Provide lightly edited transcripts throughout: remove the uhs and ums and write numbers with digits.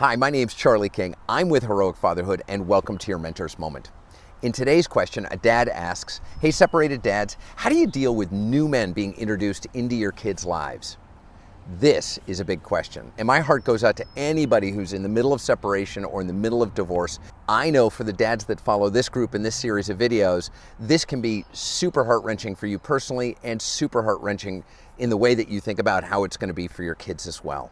Hi, my name's Charlie King. I'm with Heroic Fatherhood, and welcome to your Mentor's Moment. In today's question, a dad asks, hey, separated dads, how do you deal with new men being introduced into your kids' lives? This is a big question, and my heart goes out to anybody who's in the middle of separation or in the middle of divorce. I know for the dads that follow this group in this series of videos, this can be super heart-wrenching for you personally and super heart-wrenching in the way that you think about how it's going to be for your kids as well.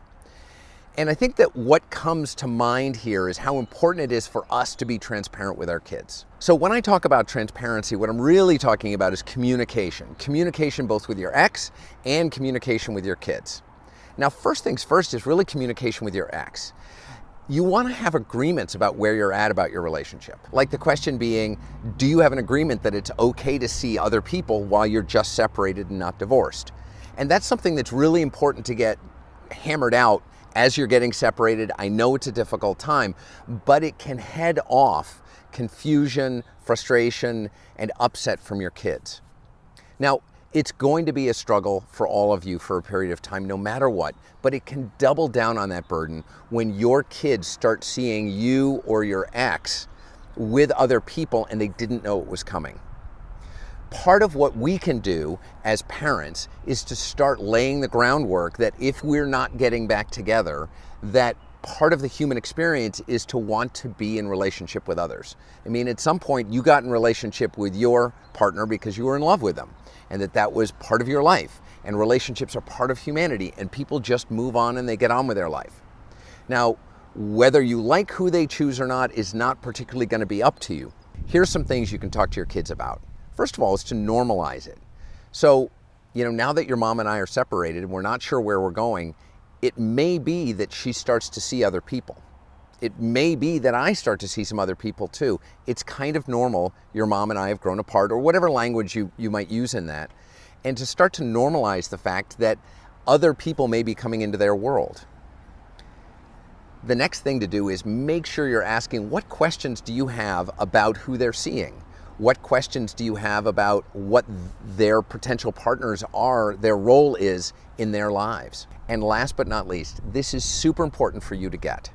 And I think that what comes to mind here is how important it is for us to be transparent with our kids. So when I talk about transparency, what I'm really talking about is communication. Communication both with your ex and communication with your kids. Now, first things first is really communication with your ex. You want to have agreements about where you're at about your relationship. Like the question being, do you have an agreement that it's okay to see other people while you're just separated and not divorced? And that's something that's really important to get hammered out as you're getting separated. I know it's a difficult time, but it can head off confusion, frustration, and upset from your kids. Now, it's going to be a struggle for all of you for a period of time, no matter what, but it can double down on that burden when your kids start seeing you or your ex with other people and they didn't know it was coming. Part of what we can do as parents is to start laying the groundwork that if we're not getting back together, that part of the human experience is to want to be in relationship with others. I mean, at some point you got in relationship with your partner because you were in love with them, and that was part of your life. And relationships are part of humanity, and people just move on and they get on with their life. Now, whether you like who they choose or not is not particularly going to be up to you. Here's some things you can talk to your kids about. First of all, is to normalize it. So, now that your mom and I are separated and we're not sure where we're going, it may be that she starts to see other people. It may be that I start to see some other people too. It's kind of normal. Your mom and I have grown apart, or whatever language you might use in that. And to start to normalize the fact that other people may be coming into their world. The next thing to do is make sure you're asking, what questions do you have about who they're seeing? What questions do you have about what their potential partners are, their role is in their lives? And last but not least, this is super important for you to get,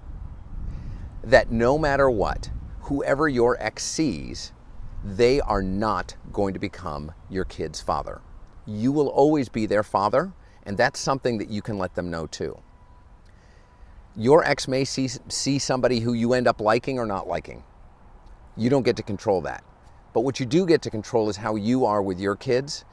that no matter what, whoever your ex sees, they are not going to become your kid's father. You will always be their father, and that's something that you can let them know too. Your ex may see somebody who you end up liking or not liking. You don't get to control that. But what you do get to control is how you are with your kids,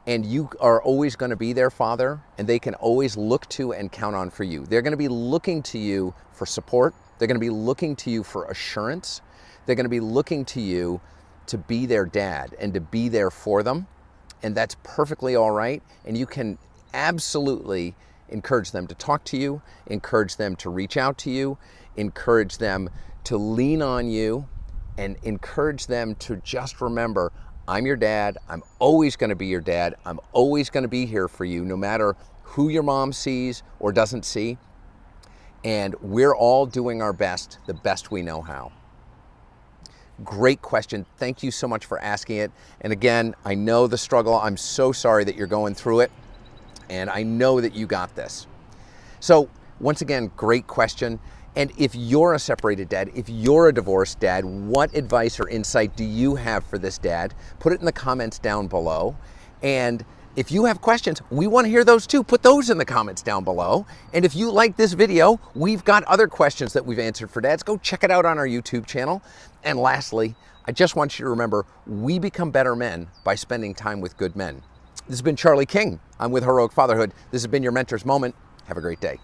and you are always going to be their father, and they can always look to and count on for you. They're going to be looking to you for support. They're going to be looking to you for assurance. They're going to be looking to you to be their dad and to be there for them, and that's perfectly all right. And you can absolutely encourage them to talk to you, encourage them to reach out to you, encourage them to lean on you, and encourage them to just remember, I'm your dad. I'm always going to be your dad. I'm always going to be here for you, no matter who your mom sees or doesn't see. And we're all doing our best, the best we know how. Great question. Thank you so much for asking it. And again, I know the struggle. I'm so sorry that you're going through it. And I know that you got this. So once again, great question. And if you're a separated dad, if you're a divorced dad, what advice or insight do you have for this dad? Put it in the comments down below. And if you have questions, we want to hear those too. Put those in the comments down below. And if you like this video, we've got other questions that we've answered for dads. Go check it out on our YouTube channel. And lastly, I just want you to remember, we become better men by spending time with good men. This has been Charlie King. I'm with Heroic Fatherhood. This has been your Mentor's Moment. Have a great day.